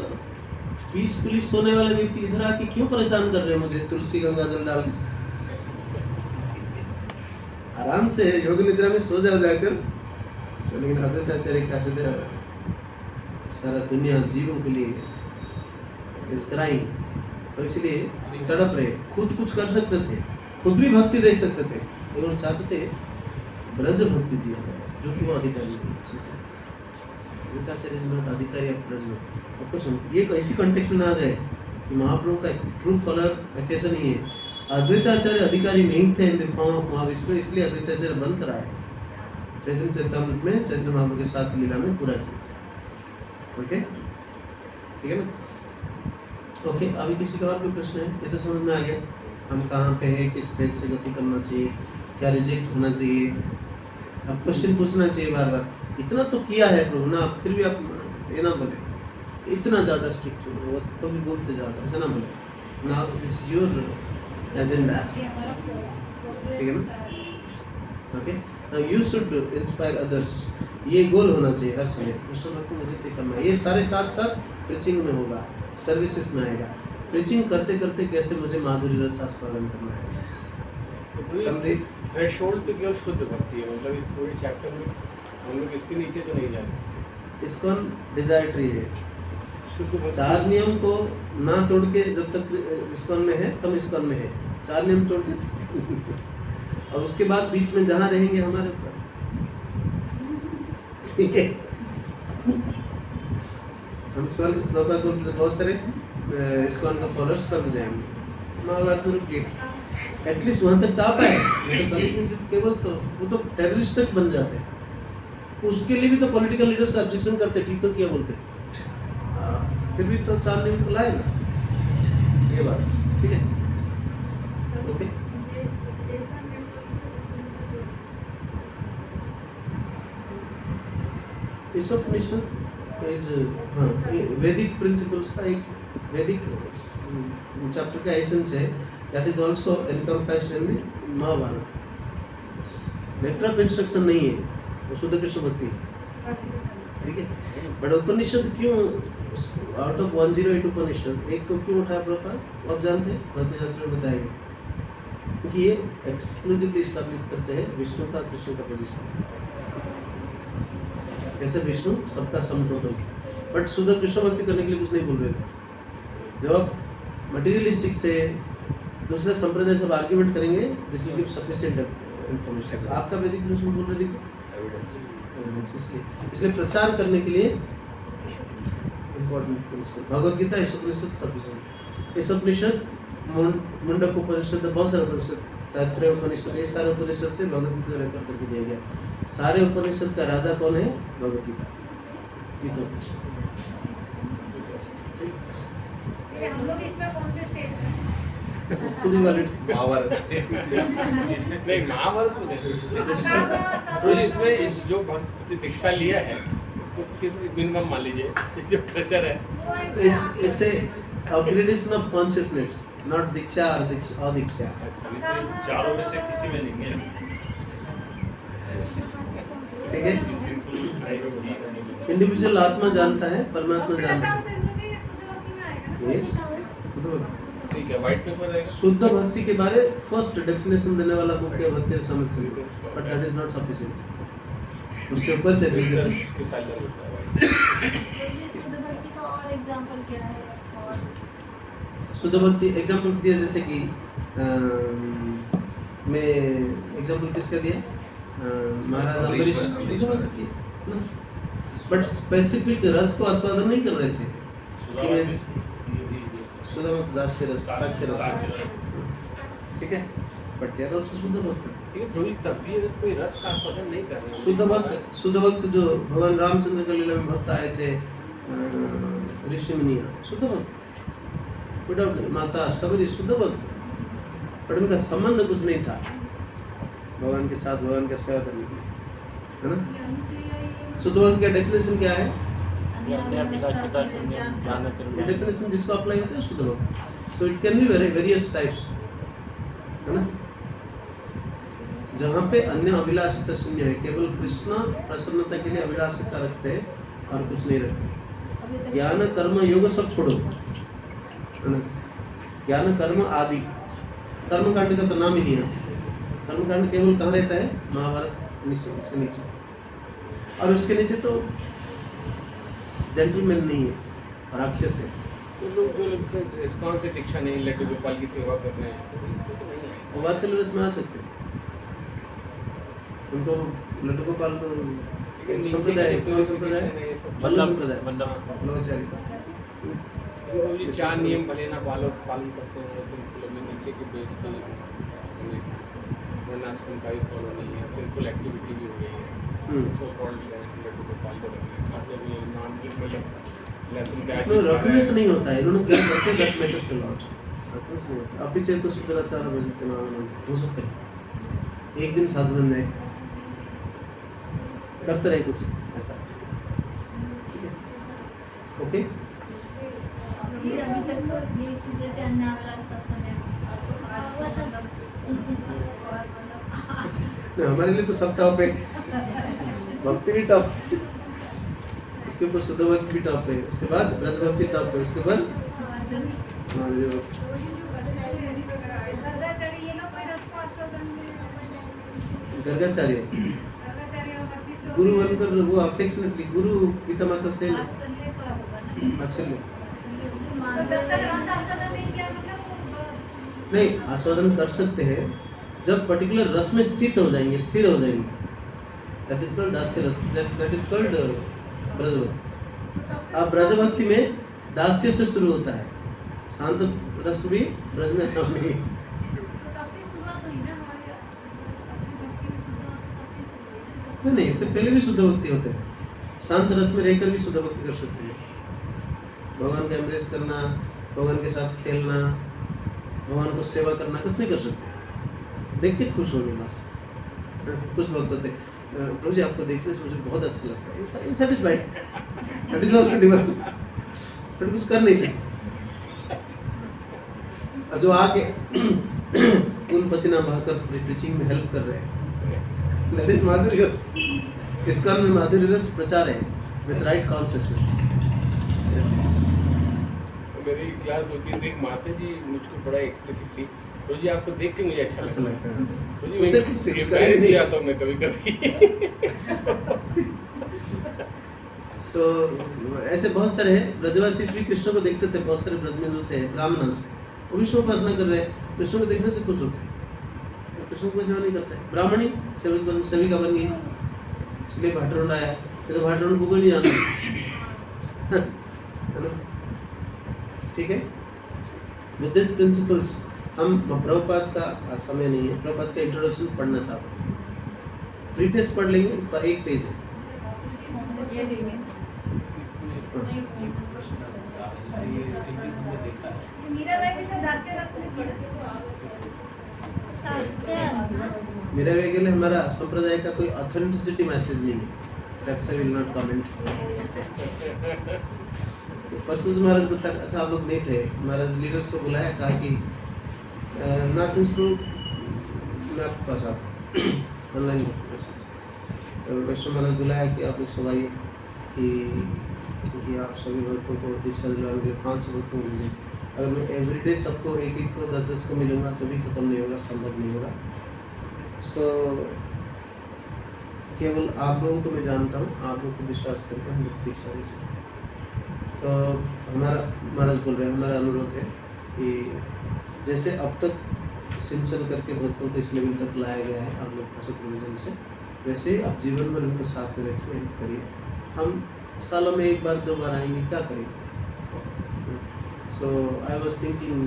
पीसफुली सोने वाले व्यक्ति इधर आके क्यों परेशान कर रहे हैं मुझे, तुलसी गंगा जल डाल के. आराम से योग निद्रा में सो जाओ जाकर. लेकिन अद्वैताचार्य का हृदय सारा दुनिया जीवों के लिए इस क्राइंग, तो इसलिए तड़प रहे. खुद कुछ कर सकते थे, खुद भी भक्ति दे सकते थे, लेकिन वो चाहते थे ब्रज भक्ति दिया जाए, जो कि वो अधिकारी नहीं. अधिकारी ऑफ ब्रज में. आपको ये ऐसी कॉन्टेक्स्ट में ना आ जाए कि महाप्रभु का ट्रू फॉलोअर कैसे नहीं है. अद्वैताचार्य अधिकारी नहीं थे in the form of Mahavishnu, इसलिए अद्वैताचार्य बन कर आए. चैतन्य चैतन्यामृत में चैतन्य महाप्रभु के साथ लीला में पूरा किया. ओके, ठीक है ना. ओके, अभी किसी का और कोई प्रश्न है? ये तो समझ में आ गया हम कहाँ पे हैं, किस फेज से गति करना चाहिए, क्या रिजेक्ट होना चाहिए. अब क्वेश्चन पूछना चाहिए बार बार. इतना तो किया है प्रभु ना, फिर भी आप ये ना बोले इतना ज़्यादा स्ट्रिक्ट हो, तो भी बोलते ज़्यादा ऐसा ना बोले. Now this is your agenda. ठीक है ना. Okay, you should inspire others, ये गोल होना चाहिए हर समय। कृष्ण भक्ति मुझे तय करना है, ये सारे साथ साथ प्रीचिंग में होगा, सर्विसेज में आएगा। प्रीचिंग करते करते कैसे मुझे माधुरी रस आस्वादन करना है। थ्रेशोल्ड तो केवल शुद्ध भक्ति है, मतलब इस पूरे चैप्टर में हम लोग इससे नीचे तो नहीं जा सकते। इस्कॉन डिजायर ट्री है, शुद्ध भक्ति 4 नियम को ना तोड़ के जब तक इस्कॉन में है तब इस्कॉन में है, 4 नियम तोड़ के और उसके बाद बीच में जहाँ रहेंगे हमारे ऊपर, ठीक है। हम स्वर्ग लोका तो बहुत सारे इस्कॉन का फॉलोअर्स कर जाएंगे, महाभारत में रुक एटलीस्ट वहाँ तक आ पाए, तो केवल तो वो तो टेररिस्ट तक बन जाते हैं। उसके लिए भी तो पॉलिटिकल लीडर्स ऑब्जेक्शन करते, ठीक तो क्या बोलते, फिर भी तो 4 नियम तो लाए ना, ये बात ठीक है। Okay, Ishopanishad is Vedic principles का एक वैदिक चैप्टर का एसेंस है, that is also encompassed in the Mahabharata. Letter of instruction नहीं है वो, शुद्ध कृष्ण भक्ति, ठीक है। बट उपनिषद क्यों आउट ऑफ 108 उपनिषद एक को क्यों उठाया प्रॉपर, आप जानते हैं, भक्ति शास्त्र में बताएंगे, क्योंकि ये एक्सक्लूसिवली स्टैब्लिश करते हैं विष्णु का कृष्ण का पोजीशन, जैसे विष्णु सबका सम टोटल। बट शुद्ध कृष्ण भक्ति करने के लिए कुछ नहीं बोल रहे थे। जब आप मटेरियलिस्टिक से दूसरे संप्रदाय से आर्ग्यूमेंट करेंगे, this will give sufficient information. आपका वैदिक प्रिंसिपल बोल रहे थे, इसलिए प्रचार करने के लिए important principle Bhagavad Gita, Ishopanishad sufficient. Ishopanishad, Mundaka Upanishad, बहुत सारे उपनिषद, तैत्तरीय उपनिषद, ये सारे उपनिषद से भगवद गीता रेफर करके दिया गया। सारे उपनिषद का राजा कौन है, भगवद गीता, गीता उपनिषद। हम लोग इसमें कौन से स्टेज में? खुद ही वैलिड महाभारत नहीं, महाभारत तो नहीं, तो इसमें इस जो भक्ति दीक्षा लिया है उसको किस मिनिमम मान लीजिए, जो प्रेशर है, it's a upgradation of consciousness, not दीक्षा और दीक्षा अदीक्षा। चारों में से किसी में नहीं है, ठीक है। सिंपल इंडिविजुअल आत्मा जानता है, परमात्मा जानता है। यस, ठीक है, व्हाइट पेपर रहेगा। शुद्ध भक्ति के बारे फर्स्ट डेफिनेशन देने वाला बुक है भक्ति समझ सकते, but that is not sufficient, उससे ऊपर चाहिए। रिसर्च के साथ होता है व्हाइट। शुद्ध भक्ति का और एग्जांपल क्या है? और शुद्ध भक्ति एग्जांपल दिया, जैसे कि मैं एग्जांपल किसका दिया, महाराज अम्बरीश, बट स्पेसिफिक रस को आस्वादन नहीं कर रहे थे, सुदामा दास के रस, साक्ष्य रस, ठीक है। बट देयर आल्सो शुद्ध भक्त, लेकिन थोड़ी तब भी अगर कोई रस का आस्वादन नहीं कर रहे हैं, शुद्ध भक्त जो भगवान रामचंद्र के लीला में भक्त आए थे, ऋषि मुनिया, शुद्ध भक्त, विदाउट माता सबरी शुद्ध भक्त, पर उनका संबंध कुछ नहीं था भगवान के साथ, भगवान का सेवा करने के लिए, है ना। शुद्ध भक्त का डेफिनेशन क्या है, डेफिनेशन जिसको अप्लाई होता है शुद्ध भक्त। So it can be various types, है ना। जहाँ पे अन्य अभिलाषिता शून्य है, केवल कृष्ण प्रसन्नता के लिए अभिलाषिता रखते हैं और कुछ नहीं रखते। ज्ञान कर्म योग सब छोड़ो, है ना। ज्ञान कर्म आदि, कर्मकांड का तो नाम ही नहीं है। कर्मकांड केवल कहाँ रहता है, महाभारत नीचे, इसके नीचे, और उसके नीचे तो जेंटलमैन नहीं है, राक्षस है। तो लोग जो लोग से इस्कॉन से दीक्षा नहीं, लड्डू गोपाल की सेवा कर रहे हैं, तो इसको तो नहीं है। वो वात्सल्य रस में आ सकते हैं, उनको लड्डू गोपाल को संप्रदाय, कौन संप्रदाय, वल्लभ संप्रदाय, वल्लभाचार्य। ये 4 नियम भले ना पालन करते हैं, सिंपल में नीचे के बेस पर वर्णाश्रम का भी फॉलो नहीं है, सिंपल एक्टिविटी भी हो रही है, सो कॉल्ड लड्डू गोपाल को खाते भी हैं, नाम भी मतलब लहसुन प्याज रखने से नहीं होता है, इन्होंने क्या करते हैं, दैट मैटर्स अ लॉट, रखने से नहीं होता। अपिचे तो शुक्राचार्य भजते नाम हो सकते हैं, एक दिन साधु बन जाए, करते रहे कुछ ऐसा, ओके। ये अभी तक तो ये सीधे अन्य वाला शासन है, और मतलब हमारे लिए तो सब टॉप है, भक्ति भी टॉप, उसके ऊपर शुद्ध भक्ति भी टॉप है, उसके बाद रस भक्ति टॉप है, उसके बाद जो गर्गाचार्य ये लोग कोई रस को आस्वादन में गर्गाचार्य गर्गाचार्य और वशिष्ठ गुरु बनकर वो अफेक्शनेटली गुरु पिता माता से वात्सल्य का होगा ना। अच्छे लोग तो जब तक रस आस्वादन नहीं किया मतलब नहीं आस्वादन कर सकते हैं जब पर्टिकुलर रस में स्थित हो जाएंगे, स्थिर हो जाएंगे, दैट इज कॉल्ड दास्य रस, दैट इज कॉल्ड ब्रजभक्ति। अब ब्रजभक्ति में दास्य से शुरू होता है, शांत रस भी ब्रज में तब नहीं। तब से शुरुआत हुई ना हमारी असली भक्ति की शुरुआत तब से शुरू हुई ना जब नहीं, इससे पहले भी शुद्ध भक्ति होते हैं, शांत रस में रहकर भी शुद्ध भक्ति कर सकते हैं। भगवान का एम्ब्रेस करना, भगवान के साथ खेलना, भगवान को सेवा करना कुछ नहीं कर सकते, देख के खुश होंगे बस। कुछ भक्त होते प्रभु जी आपको देखने से मुझे बहुत अच्छा लगता है, satisfied, that is also devotion, but कुछ कर नहीं सकते। और जो आके उन पसीना बहाकर प्रीचिंग में हेल्प कर रहे हैं, दैट इज माधुर्य रस। इसका में माधुर्य रस प्रचार है विद राइट कॉन्शियसनेस। मेरी क्लास होती थी, एक माता जी मुझको बड़ा एक्सप्रेसिवली, तो जी आपको देख के मुझे अच्छा अच्छा लगता है। तो जी उससे मैं कुछ सीख embarrass नहीं। हो जाता हूँ मैं कभी कभी। तो ऐसे बहुत सारे हैं, ब्रजवासी श्री कृष्ण को देखते थे, बहुत सारे ब्रज में जो थे ब्राह्मणस, वो विष्णु उपासना कर रहे हैं, कृष्ण को देखने से खुश होते हैं, कृष्ण को सेवा नहीं करते, ब्राह्मणी सेविका बन गई, इसलिए भाटरौंड आया, तो भाटरौंड को कोई नहीं जानता, है ना? ठीक है, विद दिस प्रिंसिपल्स हम प्रभुपाद का आज समय नहीं है, प्रभुपाद का इंट्रोडक्शन पढ़ना चाहते हैं, प्रीफेस पढ़ लेंगे, पर एक पेज है। इसमें एक प्रश्न आ रहा है, जैसे ये स्टेजेस हमने देखा है, मीरा बाई भी तो दास्य रस में थी। मेरा वे के लिए हमारा संप्रदाय का कोई ऑथेंटिसिटी मैसेज नहीं है, that's I will not comment. परसों तो महाराज बता, ऐसा आप लोग नहीं थे, महाराज लीडर्स को बुलाया, कहा कि नॉट इंस्टूट मैं आपके पास आप ऑनलाइन वैष्णव महाराज बुलाया कि आप लोग सब आइए कि आप सभी भक्तों को दीक्षा दिलाएंगे, 500 भक्तों को मुझे, अगर मैं एवरीडे सबको एक एक को 10-10 को मिलूंगा तो भी ख़त्म नहीं होगा, संभव नहीं होगा। सो केवल आप लोगों को मैं जानता हूँ, आप लोग को विश्वास करके हम लोग दीक्षा दे सकते हैं। तो हमारा महाराज बोल रहे हैं, हमारा अनुरोध है कि जैसे अब तक सिंचन करके भक्तों को इस लेवल तक लाया गया है आप लोग का सुपरविजन से, वैसे ही आप जीवन में उनको साथ में रखिए, करिए। हम सालों में एक बार 2 बार आएंगे, क्या करेंगे? So I was thinking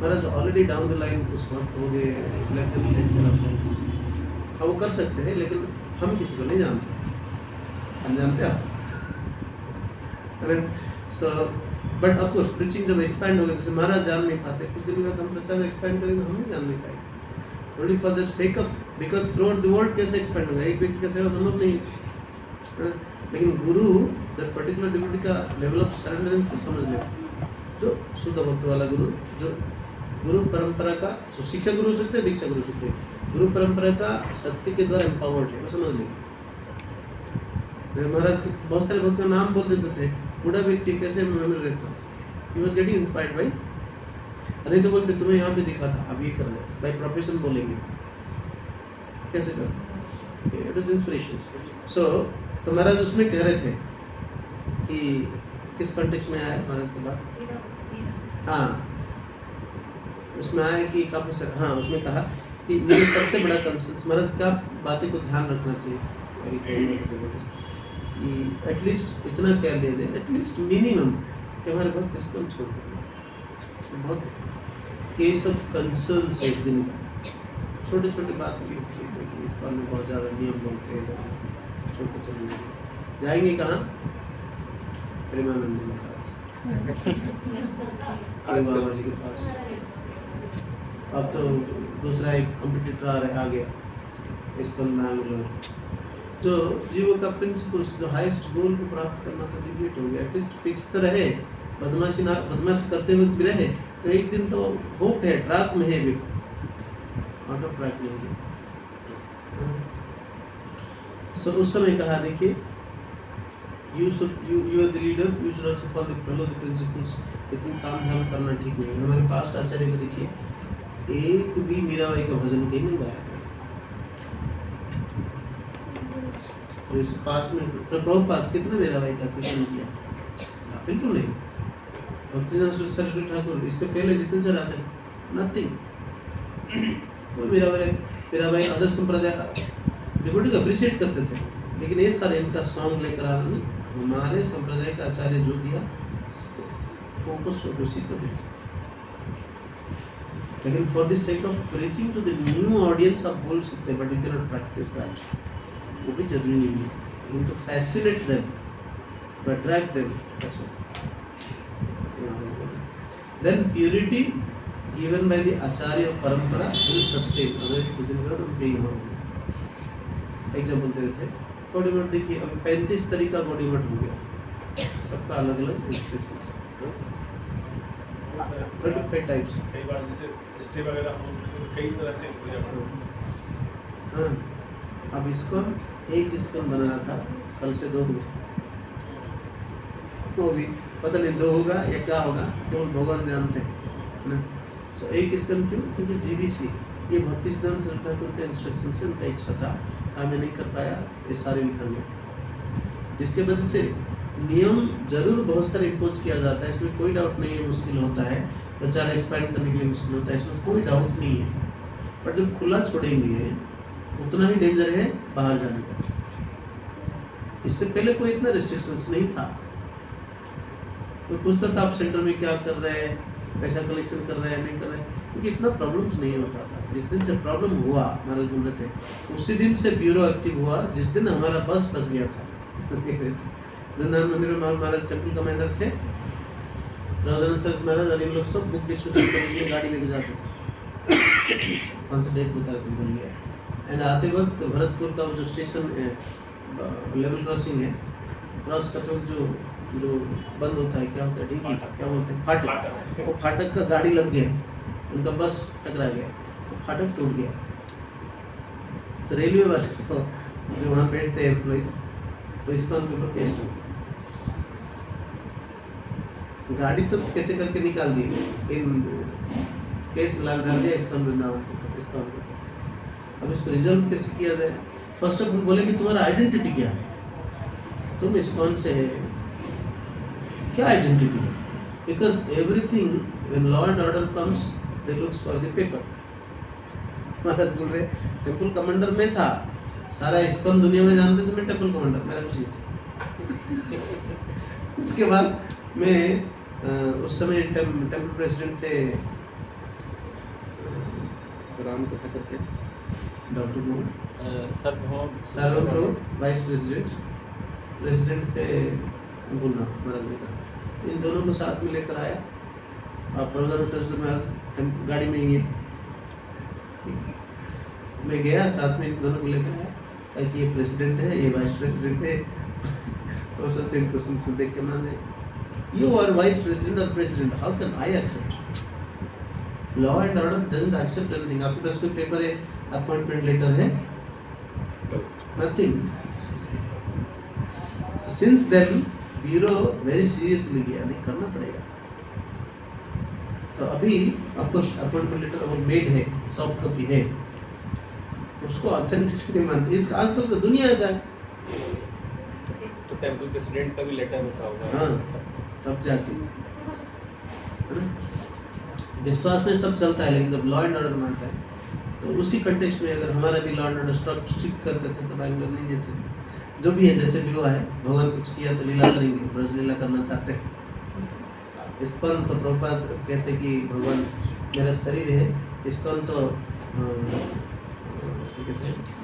Maharaj already down the line उस वक्त हो गए, हाँ वो कर सकते हैं, लेकिन हम किसी को नहीं जानते, हम जानते हैं आप। सो बट ऑफकोर्स प्रीचिंग जब एक्सपैंड होगा, जैसे महाराज जान नहीं पाते, कुछ दिन बाद हम प्रचार एक्सपैंड करेंगे, हम नहीं जान नहीं पाएंगे, only for the sake of, because through the world कैसे एक्सपैंड होगा, एक व्यक्ति का सेवा संभव नहीं है। लेकिन गुरु दैट पर्टिकुलर डिवोटी का लेवल ऑफ सरेंडरेंस को समझ ले, जो शुद्ध भक्त वाला गुरु, जो गुरु परंपरा का, जो शिक्षा गुरु हो सकते हैं, दीक्षा गुरु हो सकते हैं, गुरु परंपरा का शक्ति के द्वारा एम्पावर्ड है, वो समझ लें। महाराज के बहुत सारे भक्तों नाम बोल देते थे, बूढ़ा व्यक्ति कैसे मेमोरी रहता, he was getting inspired by, अरे तो बोलते तुम्हें यहाँ पे दिखा था, अब ये करना है, बाय प्रोफेशन बोलेंगे, कैसे करना, इट वाज इंस्पिरेशन। सो तो महाराज उसमें कह रहे थे कि किस कॉन्टेक्स्ट में आया महाराज के बाद, हाँ उसमें आया कि काफ़ी सर, हाँ उसमें कहा कि मुझे सबसे बड़ा कंसर्न महाराज क्या बातें को ध्यान रखना चाहिए, कि एटलीस्ट इतना ख्याल लिया जाए, एटलीस्ट मिनिमम कि हमारे भक्त इसको छोड़ दें। बहुत केस ऑफ कंसर्न है इस दिन का, छोटे छोटे बात भी होती है कि इस बार में बहुत ज़्यादा नियम बनते हैं, छोटे चलेंगे, जाएंगे कहाँ, प्रेमानंद जी महाराज अरे बाबा जी के पास। अब तो दूसरा एक कम्पिटिटर आ गया, इसको मैंगलोर, जो जीवों का प्रिंसिपल्स, जो हाईएस्ट गोल को प्राप्त करना तो डिबेट हो गया, एटलीस्ट फिक्स तो रहे, बदमाशी करते हुए भी रहे, तो एक दिन तो होप है, ट्रैक में है भी, आउट ऑफ ट्रैक नहीं गए। सो उस समय कहा देखिए you are the leader, you should also follow the principles. लेकिन काम झाम करना ठीक नहीं है। हमारे पास्ट आचार्य को देखिए, एक भी मीराबाई का भजन कहीं नहीं गाया था। तो इस पास्ट में प्रभुपाद कितने मीराबाई का कीर्तन किया? बिल्कुल नहीं। भक्तिनाथ सरस्वती ठाकुर इससे पहले जितने सारे आचार्य, नथिंग। वो मीराबाई अदर संप्रदाय डिवोटी को अप्रिशिएट करते थे, लेकिन ये सारे इनका सॉन्ग लेकर आना नहीं। हमारे संप्रदाय का आचार्य जो दिया फोकस उसी पर है। लेकिन for the sake of preaching to the new audience आप बोल सकते हैं, but you can not practise that. वो भी जरूरी नहीं है। You to fascinate them, to attract them. Then purity given by the acharya परंपरा will sustain, अदरवाइज कुछ दिन बाद उनके यहाँ होंगे। एग्जाम्पल दे रहे थे, बॉडी मठ देखिए, अब 35 तरीका बॉडी मठ हो गया, सबका अलग अलग इंस्ट्रक्शंस, 35 टाइप्स। कई बार जैसे स्टे वगैरह कई तरह के हाँ, अब इसको एक स्कन बनाना था, कल से 2 हुए, वो भी पता नहीं 2 होगा या क्या होगा, केवल भगवान जानते हैं ना। सो एक स्कन क्यों? क्योंकि जीबीसी ये भक्ति सिद्धांत सरस्वती ठाकुर के इंस्ट्रक्शन से उनका इच्छा था, मैं नहीं कर पाया, ये सारे लिखा गया, जिसके वजह से नियम जरूर बहुत सारे इम्पोज किया जाता है, इसमें कोई डाउट नहीं है, मुश्किल होता है, प्रचार एक्सपैंड करने के लिए मुश्किल होता है, इसमें कोई डाउट नहीं है। पर जब खुला छोड़ेंगे उतना ही डेंजर है बाहर जाने का। इससे पहले कोई इतना रिस्ट्रिक्शंस नहीं था, कोई पूछता था आप सेंटर में क्या कर रहे हैं, पैसा कलेक्शन कर रहे हैं नहीं कर रहे हैं, क्योंकि इतना प्रॉब्लम्स नहीं होता था। जिस दिन से प्रॉब्लम हुआ, महाराज बोल रहे थे, उसी दिन से ब्यूरो एक्टिव हुआ, जिस दिन हमारा बस फंस गया था। वृंदावन मंदिर में महाराज टेम्पल कमांडर थे, राधानाथ सरस्वती महाराज और इन लोग सब बुक डिस्ट्रीब्यूशन करने के लिए गाड़ी लेके जाते, कौन सा डेट बता के भूल गया। एंड आते वक्त भरतपुर का जो स्टेशन है, लेवल क्रॉसिंग है, क्रॉस करते वक्त जो बंद होता है, क्या होता है, डिग्गी क्या बोलते हैं, फाटक, वो फाटक का गाड़ी लग गया, उनका बस टकरा गया, वो फाटक टूट गया। तो रेलवे वाले तो जो वहाँ बैठते हैं एम्प्लॉइज, तो इसका उनके ऊपर केस हो, गाड़ी तो कैसे करके निकाल दी, इन केस डाल दिया इसका वृंदावन के ऊपर, इसका उनके ऊपर। अब इसको रिजल्व कैसे किया जाए? फर्स्ट ऑफ ऑल बोले कि तुम्हारा आइडेंटिटी क्या है, तुम इस्कॉन से क्या आइडेंटिटी है? Because everything when law and order comes they looks for the paper. Maharaj बोल रहे टेम्पल कमांडर में था, सारा इस्कॉन दुनिया में जानते थे, मैं टेम्पल कमांडर, मेरा कुछ नहीं। उसके बाद मैं उस समय टेम्पल प्रेसिडेंट थे, राम कथा करते डॉक्टर सार्वभौम, वाइस प्रेसिडेंट थे भूलना महाराज ने कहा, इन दोनों को साथ में लेकर आया, और प्रभुदास सरस्वती महाराज गाड़ी में ही है, मैं गया साथ में, इन दोनों को लेकर आया, कहा कि ये प्रेसिडेंट है, ये वाइस प्रेसिडेंट है, और सबसे इनको सुन देख के माने, यू आर वाइस प्रेसिडेंट और president, how can I accept? Law and order doesn't accept anything. आपके पास कोई पेपर है, अपॉइंटमेंट लेटर है, nothing. Since then bureau very seriously लिया, नहीं करना पड़ेगा। तो अभी आपको अपॉइंटमेंट लेटर वो मेड है, सॉफ्ट कॉपी है, उसको ऑथेंटिसिटी मानते हैं। आजकल तो दुनिया ऐसा है, तो टेम्पल प्रेसिडेंट का भी लेटर होता होगा। हाँ, तब जाके विश्वास में सब चलता है, लेकिन जब लॉ एंड ऑर्डर मानता है, तो उसी कंटेक्स्ट में अगर हमारा भी लॉ एंड ऑर्डर स्ट्रिक्ट करते थे, तो बैंगलोर नहीं, जैसे जो भी है, जैसे भी हुआ है, भगवान कुछ किया तो लीला करेंगे, ब्रज लीला करना चाहते हैं। इस्कॉन तो प्रभुपाद कहते कि भगवान मेरा शरीर है, इस्कॉन तो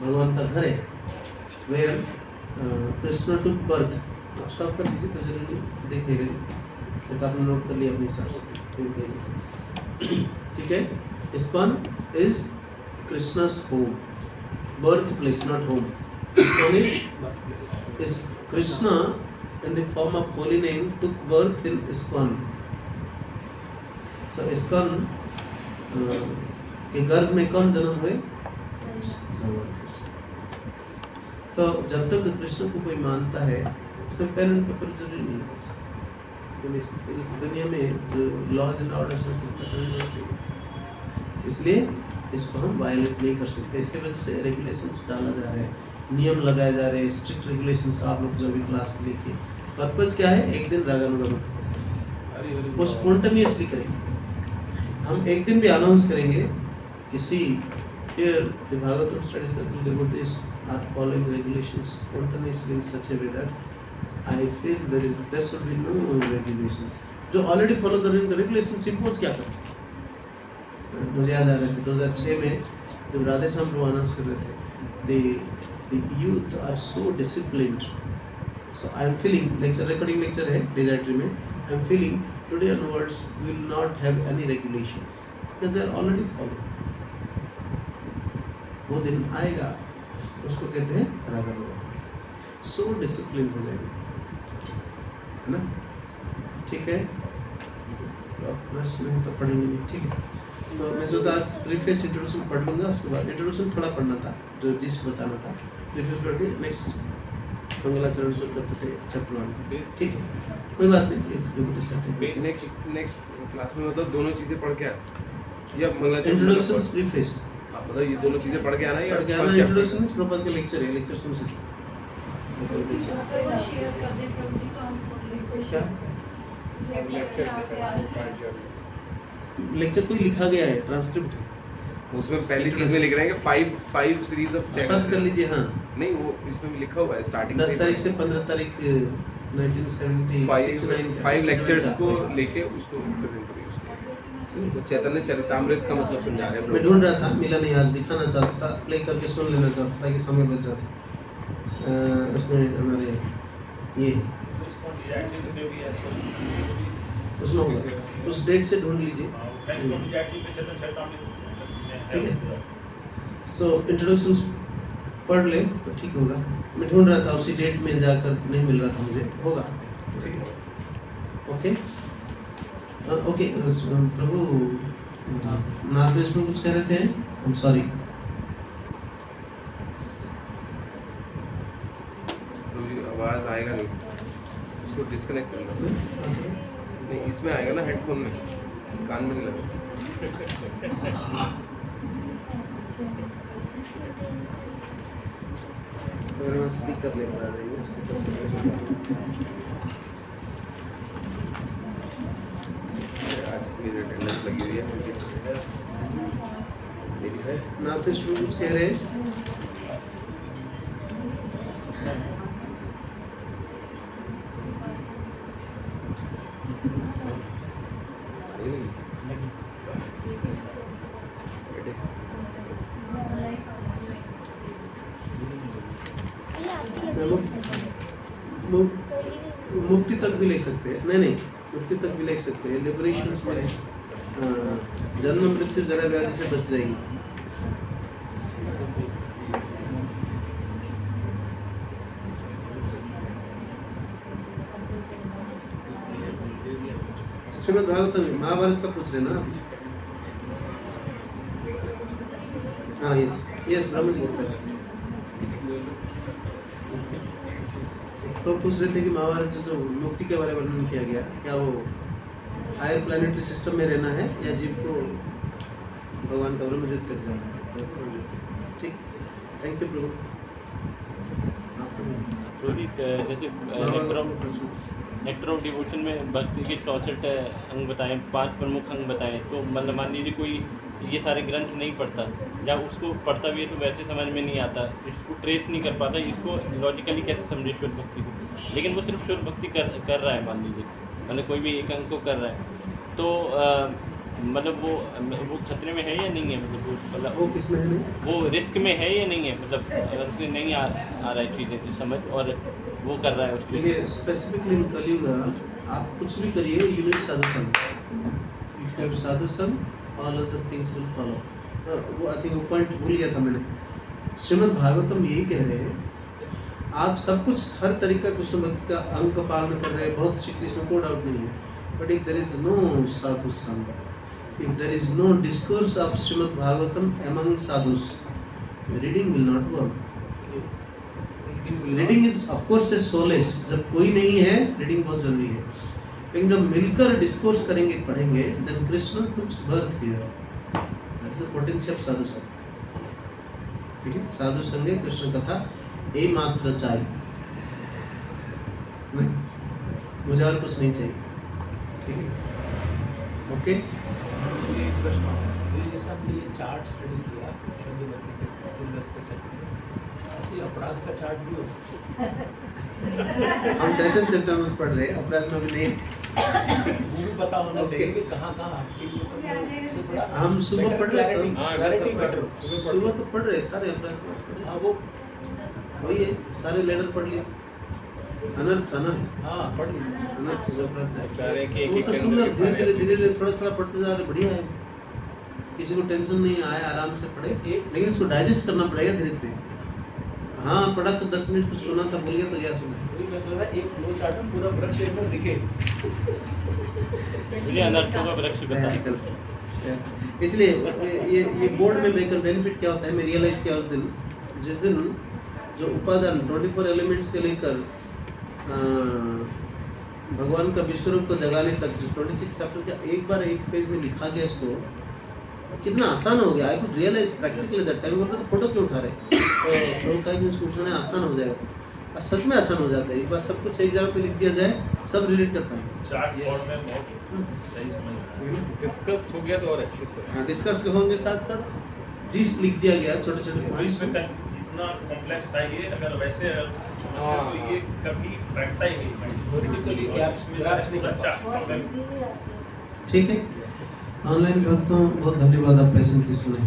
भगवान का घर है, वेयर कृष्ण टुक बर्थ। आप स्टॉप कर दीजिए, तो जरूरी देख नहीं रही, तो आपने नोट कर लिया अपने हिसाब से, ठीक है। ISKCON is Krishna's home, birth place, not home. ISKCON is Krishna in the form of holy name took birth in ISKCON. So ISKCON कि गर्भ में कौन जन्म हुए? भगवान कृष्ण। तो जब तक कृष्ण को कोई मानता है उसमें पेन एंड पेपर जरूरी नहीं है। इस दुनिया में जो लॉज एंड ऑर्डर्स हैं इसलिए इसको हम वायलेट नहीं कर सकते। इसके वजह से रेगुलेशंस डाला जा रहा है, नियम लगाए जा रहे हैं, स्ट्रिक्ट रेगुलेशंस। आप लोग जो भी क्लास लेके पर्पस क्या है? एक दिन रागानुगा वो स्पॉन्टेनियसली करेंगे। हम एक दिन भी अनाउंस करेंगे किसी here the Bhagavatam studies that the devotees are following regulations spontaneously in such a way that I feel there should be no regulations. जो ऑलरेडी फॉलो कर रहे हैं रेगुलेशंस इम्पोज क्या करें? मुझे याद आ रहा है 2006 में जब राधे श्याम प्रभु अनाउंस कर रहे थे the youth are so disciplined. So I am feeling recording lecture है डिजाइटरी में, I am feeling today onwards we will not have any regulations because they are already following. वो दिन आएगा उसको कहते हैं रागानुगा, सो डिसिप्लिन हो जाएगा, है ना? ठीक है, तो प्रश्न तो पढ़ेंगे नहीं, ठीक है। तो मैं सोचा आज प्रीफेस इंट्रोडक्शन पढ़ लूँगा, उसके बाद इंट्रोडक्शन थोड़ा पढ़ना था, जो जिस बताना था प्रीफेस पढ़ के नेक्स्ट मंगलाचरण शुरू करते थे चैप्टर 1, ठीक है, कोई बात नहीं। नेक्स्ट क्लास में मतलब दोनों चीज़ें पढ़ के या मंगलाचरण इंट्रोडक्शन प्रीफेस मतलब ये दोनों चीजें पढ़ के आना या इंट्रोडक्शन मींस प्रॉपर के लेक्चर है, लेक्चर सुन सकते शेयर कर दें प्रभु जी का हम सब क्या लेक्चर कोई लिखा गया है, ट्रांसक्रिप्ट है, उसमें पहली चीज में लिख रहे हैं कि 5 सीरीज ऑफ सर्च कर लीजिए। हाँ नहीं वो इसमें भी लिखा हुआ है स्टार्टिंग 10 तारीख से 15 तारीख 1970 5 लेक्चर्स को लेके उसको प्रेजेंट करिए। तो चैतन्य चरितामृत का मतलब समझा रहे हैं। मैं ढूंढ रहा था, मिला नहीं, आज दिखाना चाहता था, प्ले करके सुन लेना चाहता था कि समय बच जाता। उसमें हमारे ये उसमें होगा, उस डेट से ढूंढ लीजिए, ठीक है। सो इंट्रोडक्शन पढ़ ले तो ठीक होगा। मैं ढूंढ रहा था उसी डेट में जाकर, नहीं मिल रहा था मुझे, होगा, ठीक है, ओके ओके। प्रभु नागेश में कुछ कह रहे थे, आई एम सॉरी। आवाज आएगा नहीं, इसको डिस्कनेक्ट करना नहीं, इसमें आएगा ना हेडफोन में, कान में नहीं लगा। स्पीकर ले रहा है, स्पीकर से आज मेरी अटेंडेंस लगी हुई है, मेरी है। नागेश में कुछ कह रहे हैं, मुक्ति तक भी ले सकते हैं, नहीं मुक्ति तक भी ले सकते हैं। लिबरेशन में जन्म मृत्यु जरा व्याधि से बच जाएगी। श्रीमद् भागवतम महाभारत का पूछ रहे ना आप? हाँ यस ब्रह्म जी बोलते हैं। तो पूछ रहे थे कि महाभारत से जो मुक्ति के बारे में वर्णन किया गया, क्या वो हायर प्लानिटरी सिस्टम में रहना है या जीव को भगवान का ब्रह्म ज्योति तक जाना है? ठीक, थैंक यू प्रभु। जैसे नेक्टर ऑफ डिवोशन में भक्ति के 64 अंग बताएं, 5 प्रमुख अंग बताएं, तो मतलब मान लीजिए कोई ये सारे ग्रंथ नहीं पढ़ता या उसको पढ़ता भी है तो वैसे समझ में नहीं आता, इसको ट्रेस नहीं कर पाता, इसको लॉजिकली कैसे समझे शुद्ध भक्ति को। लेकिन वो सिर्फ शुद्ध भक्ति कर रहा है, मान लीजिए मतलब कोई भी एक अंग को कर रहा है, तो मतलब वो खतरे में है या नहीं है, मतलब वो किस में है? वो रिस्क में है या नहीं है, मतलब अगर उसके नहीं आ रहा है चीज़ें की समझ और वो कर रहा है उसके लिए स्पेसिफिकली कलयुग आप कुछ भी करिए, यू नीड साधु संग। इफ यू हैव साधु संग all other things will follow. वो आई थिंक वो पॉइंट भूल गया था मैंने। श्रीमद् भागवतम यही कह रहे हैं, आप सब कुछ हर तरीका कृष्ण भक्ति का अंग का पालन कर रहे हैं, बहुत श्री कृष्ण को डाउट नहीं है, but if there is no sadhu sanga, if there is no discourse of Srimad Bhagavatam among sadhus, reading will not work. Reading is of course A solace, जब कोई नहीं है रीडिंग बहुत जरूरी है, लेकिन जब मिलकर डिस्कोर्स करेंगे पढ़ेंगे then Krishna took birth here, that is the potential of sadhu sanga. ठीक है, साधु संगे कृष्ण कथा ए मात्र चाहिए, नहीं मुझे और कुछ नहीं चाहिए। ठीक है, ओके। ये प्रश्न है, जैसे आपने ये चार्ट स्टडी किया शुद्ध भक्ति के तुलस्त चक्र, ऐसे अपराध का चार्ट भी हो। हम चैतन्य चरितामृत पढ़ रहे हैं, अपराध में भी नहीं, वो भी पता होना Okay. चाहिए कि कहाँ आपके लिए तो उससे थोड़ा हम सुबह पढ़ रहे हैं, क्लैरिटी बेटर। सुबह तो पढ़ रहे हैं सारे अपराध, हाँ वो वही है, सारे लेटर पढ़ लिए, अनर्थ अनर्थ हाँ पढ़ लीजिए। अनर्थ जो अपराध है। बता रहे हैं कि वो एक-एक तो के सुंदर, अंदर धीरे धीरे धीरे थोड़ा थोड़ा पढ़ते जा रहे, बढ़िया है, किसी को टेंशन नहीं आए, आराम से पढ़े, लेकिन इसको डाइजेस्ट करना पड़ेगा धीरे धीरे। हाँ पढ़ा तो 10 मिनट कुछ सुना था, बोल गया तो क्या सुना। वही मैं सोच रहा एक फ्लो चार्ट में पूरा वृक्ष एक बार दिखे। मुझे अनर्थों का वृक्ष बता। Yes. इसलिए ये बोर्ड में बेकर बेनिफिट क्या होता है, मैं रियलाइज किया उस दिन, जिस दिन जो उपादान 24 एलिमेंट्स से लेकर भगवान का विश्वरूप को जगाने तक जो 26 चैप्टर का एक बार एक पेज में लिखा गया, इसको कितना आसान हो गया। I could realise practically that time, बोलते तो फोटो क्यों उठा रहे, तो लोग कहा कि उसको उठाना आसान हो जाएगा, और सच में आसान हो जाता है। एक बार सब कुछ एक जगह पे लिख दिया जाए, सब रिलेट कर पाएंगे। चार्ट बोर्ड में बहुत सही समझ में आया। डिस्कस हो गया तो और अच्छे से। डिस्कस होंगे, साथ साथ जिस लिख दिया गया छोटे छोटे तो पॉइंट्स इसमें इतना कॉम्प्लेक्स था ये, अगर वैसे हाँ, तो ये कभी बैठता ही नहीं। Theoretically grasp नहीं कर अच्छा पाते। ठीक है। ऑनलाइन भक्तों बहुत धन्यवाद, आप पेशेंटली सुने।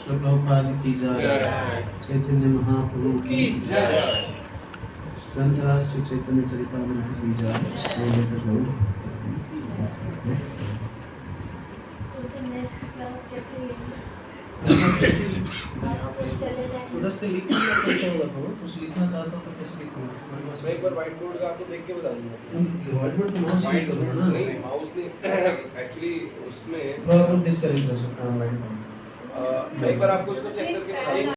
श्री प्रभुपाद की जय, जय। चैतन्य महाप्रभु की जय। संत श्री चैतन्य चरितामृत की जय। उधर से लिखना कैसे होगा, तो कुछ लिखना चाहता हूँ तो कैसे लिखूंगा? मैं एक बार व्हाइट बोर्ड का आपको देख के बता दूंगा। व्हाइट बोर्ड तो माउस यूज करूँगा ना, नहीं माउस नहीं एक्चुअली उसमें प्रॉपर डिस्कनेक्ट कर सकता हूँ व्हाइट बोर्ड। मैं एक बार आपको इसको चेक करके बता दूंगा।